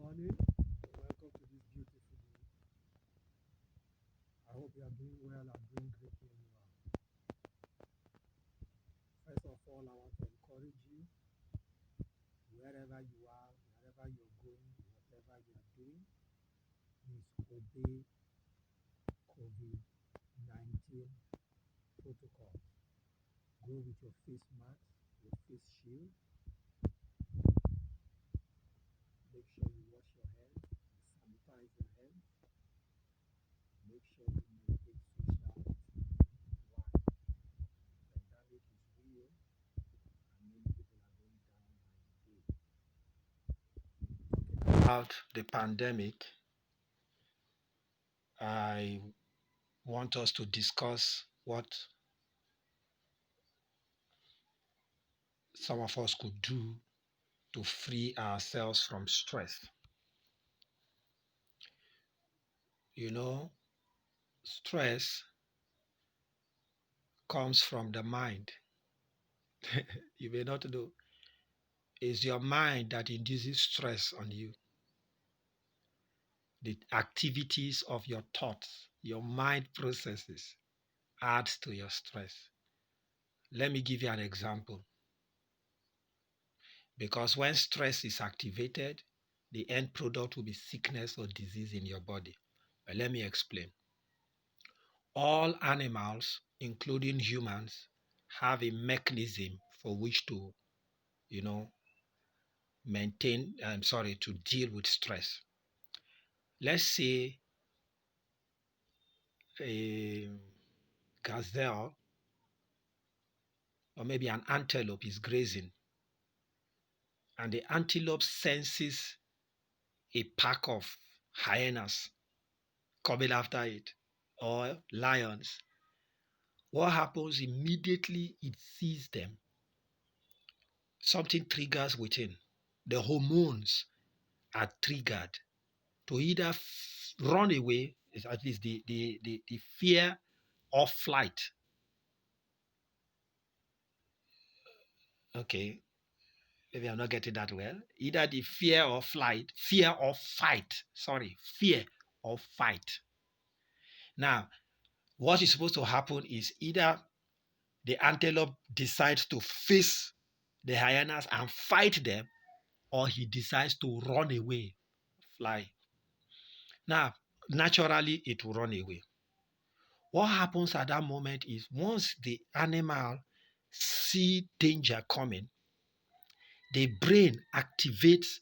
morning. Welcome to this beautiful day. I hope you are doing well and doing great where you are. First of all, I want to encourage you wherever you are, wherever you're going, whatever you are doing, please obey COVID-19 protocol. Go with your face mask, your face shield. Make sure you wash your hands, sanitize your hands. Make sure you maintain social distance. Why? Pandemic is real and many people are going down by the day. About the pandemic, I want us to discuss what some of us could do to free ourselves from stress. You know, stress comes from the mind. You may not know. It's your mind that induces stress on you. The activities of your thoughts, your mind processes adds to your stress. Let me give you an example. Because when stress is activated, the end product will be sickness or disease in your body. But let me explain. All animals, including humans, have a mechanism for which to, to deal with stress. Let's say a gazelle or maybe an antelope is grazing, and the antelope senses a pack of hyenas coming after it or lions. What happens immediately it sees them? Something triggers within. The hormones are triggered to either run away, at least the fear or flight. Okay, maybe I'm not getting that well. Either the fear or flight, fear or fight. Fear or fight. Now, what is supposed to happen is either the antelope decides to face the hyenas and fight them, or he decides to run away, fly. Now, naturally, it will run away. What happens at that moment is once the animal see danger coming, the brain activates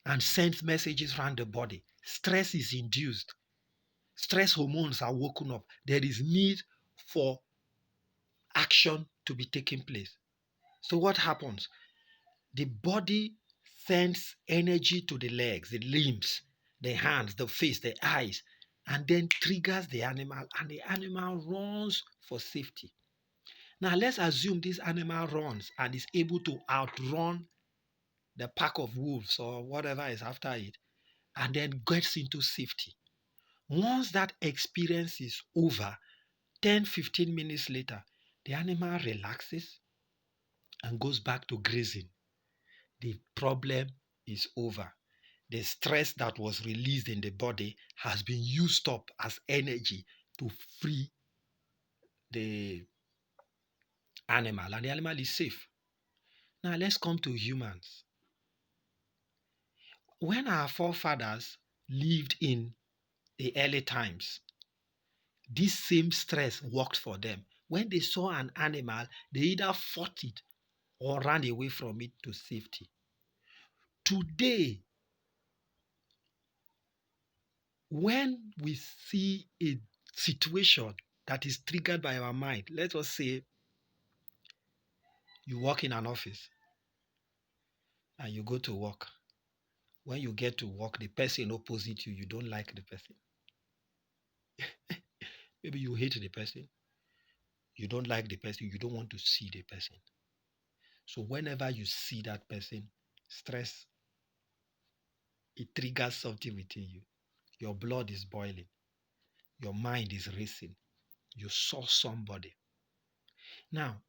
and sends messages around the body. Stress is induced. Stress hormones are woken up. There is need for action to be taking place. So what happens? The body sends energy to the legs, the limbs, the hands, the face, the eyes, and then triggers the animal, and the animal runs for safety. Now, let's assume this animal runs and is able to outrun the pack of wolves or whatever is after it, and then gets into safety. Once that experience is over, 10, 15 minutes later, the animal relaxes and goes back to grazing. The problem is over. The stress that was released in the body has been used up as energy to free the animal, and the animal is safe. Now let's come to humans. When our forefathers lived in the early times, this same stress worked for them. When they saw an animal, they either fought it or ran away from it to safety. Today, when we see a situation that is triggered by our mind, let us say you work in an office and you go to work. When you get to work, the person opposite you, you don't like the person. Maybe you hate the person. You don't like the person. You don't want to see the person. So whenever you see that person, stress, it triggers something within you. Your blood is boiling. Your mind is racing. You saw somebody. Now,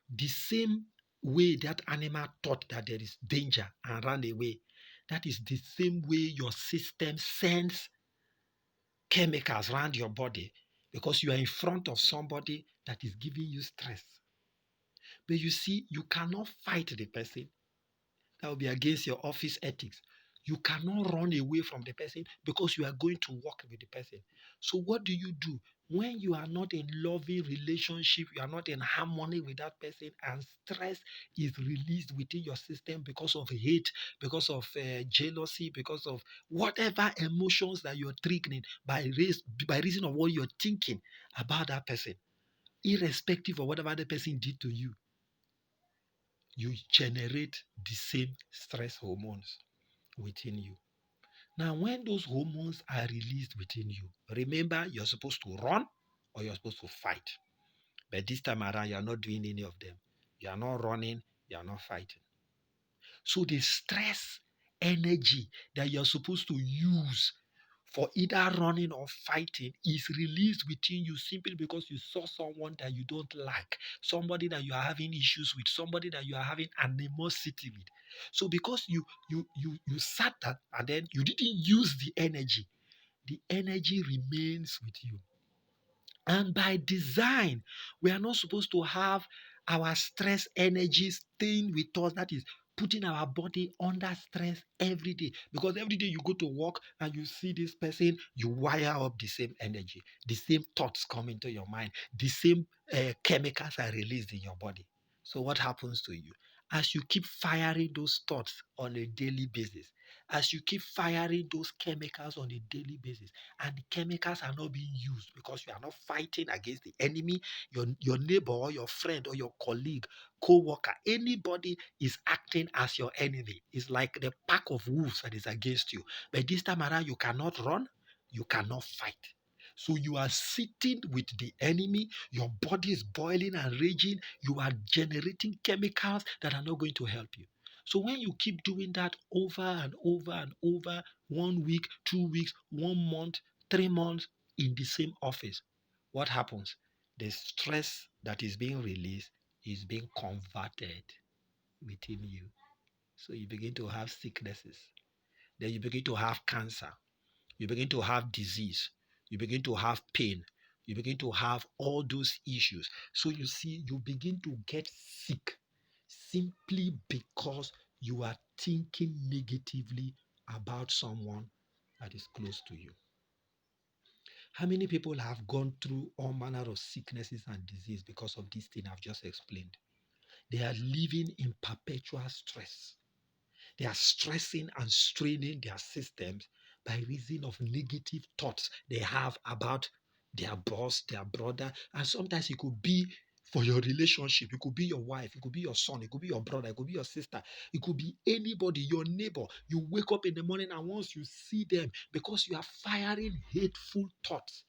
the same way that animal thought that there is danger and ran away, That is the same way your system sends chemicals around your body because you are in front of somebody that is giving you stress. But you see, you cannot fight the person. That will be against your office ethics. You cannot run away from the person because you are going to work with the person. So what do? When you are not in loving relationship, you are not in harmony with that person, and stress is released within your system because of hate, because of jealousy, because of whatever emotions that you're triggering by reason of what you're thinking about that person, irrespective of whatever the person did to you, you generate the same stress hormones within you. Now, when those hormones are released within you, remember you're supposed to run or you're supposed to fight. But this time around, you're not doing any of them. You are not running, you are not fighting. So the stress energy that you're supposed to use for either running or fighting is released within you simply because you saw someone that you don't like, somebody that you are having issues with, somebody that you are having animosity with. So because you sat that and then you didn't use the energy remains with you. And by design, we are not supposed to have our stress energy staying with us. That is putting our body under stress every day. Because every day you go to work and you see this person, you wire up the same energy, the same thoughts come into your mind, the same chemicals are released in your body. So what happens to you? As you keep firing those thoughts on a daily basis, as you keep firing those chemicals on a daily basis, and the chemicals are not being used because you are not fighting against the enemy, your neighbor or your friend or your colleague, co-worker, anybody is acting as your enemy. It's like the pack of wolves that is against you. But this time around, you cannot run, you cannot fight. So you are sitting with the enemy, your body is boiling and raging, you are generating chemicals that are not going to help you. So when you keep doing that over and over and over, 1 week, 2 weeks, 1 month, 3 months in the same office, what happens? The stress that is being released is being converted within you. So you begin to have sicknesses. Then you begin to have cancer. You begin to have disease. You begin to have pain. You begin to have all those issues. So you see, you begin to get sick simply because you are thinking negatively about someone that is close to you. How many people have gone through all manner of sicknesses and disease because of this thing I've just explained? They are living in perpetual stress. They are stressing and straining their systems by reason of negative thoughts they have about their boss, their brother, and sometimes it could be for your relationship. It could be your wife, it could be your son, it could be your brother, it could be your sister, it could be anybody, your neighbor. You wake up in the morning and once you see them, because you are firing hateful thoughts,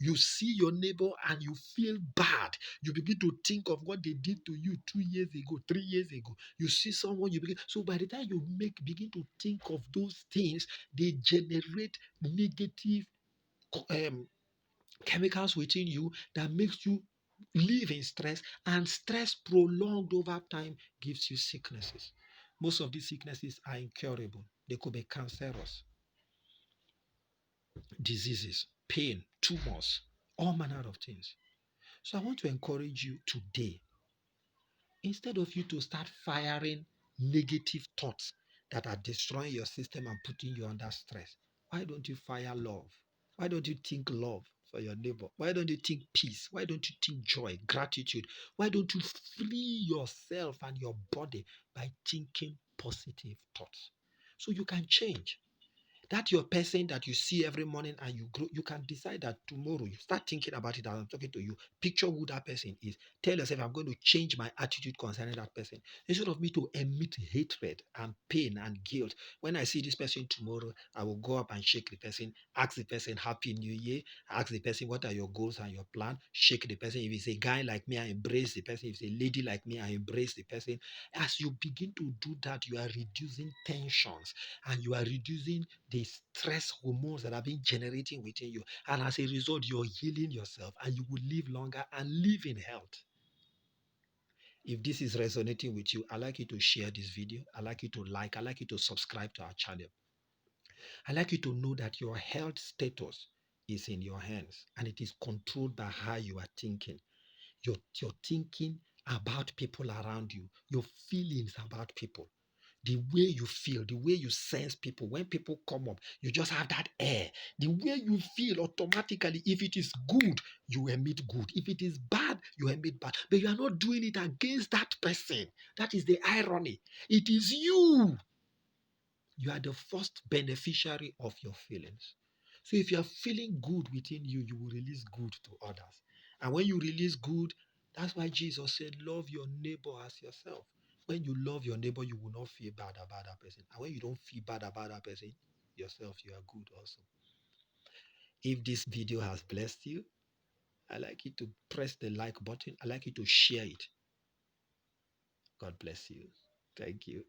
you see your neighbor and you feel bad. You begin to think of what they did to you 2 years ago, 3 years ago. You see someone, you begin. So by the time you begin to think of those things, they generate negative um, chemicals within you that makes you live in stress, and stress prolonged over time gives you sicknesses. Most of these sicknesses are incurable. They could be cancerous, diseases, pain, tumors, all manner of things. So I want to encourage you today, instead of you to start firing negative thoughts that are destroying your system and putting you under stress, why don't you fire love? Why don't you think love for your neighbor? Why don't you think peace? Why don't you think joy, gratitude? Why don't you free yourself and your body by thinking positive thoughts? So you can change. That your person that you see every morning and you grow, you can decide that tomorrow you start thinking about it as I'm talking to you. Picture who that person is. Tell yourself, I'm going to change my attitude concerning that person. Instead of me to emit hatred and pain and guilt, when I see this person tomorrow, I will go up and shake the person, ask the person Happy New Year, ask the person what are your goals and your plan, shake the person. If it's a guy like me, I embrace the person. If it's a lady like me, I embrace the person. As you begin to do that, you are reducing tensions and you are reducing the stress hormones that are being generating within you. And as a result, you're healing yourself and you will live longer and live in health. If this is resonating with you, I'd like you to share this video. I'd like you to like. I'd like you to subscribe to our channel. I'd like you to know that your health status is in your hands and it is controlled by how you are thinking. Your thinking about people around you, your feelings about people, the way you feel, the way you sense people. When people come up, you just have that air. The way you feel automatically, if it is good, you emit good. If it is bad, you emit bad. But you are not doing it against that person. That is the irony. It is you. You are the first beneficiary of your feelings. So if you are feeling good within you, you will release good to others. And when you release good, that's why Jesus said, love your neighbor as yourself. When you love your neighbor, you will not feel bad about that person. And when you don't feel bad about that person, yourself, you are good also. If this video has blessed you, I'd like you to press the like button. I'd like you to share it. God bless you. Thank you.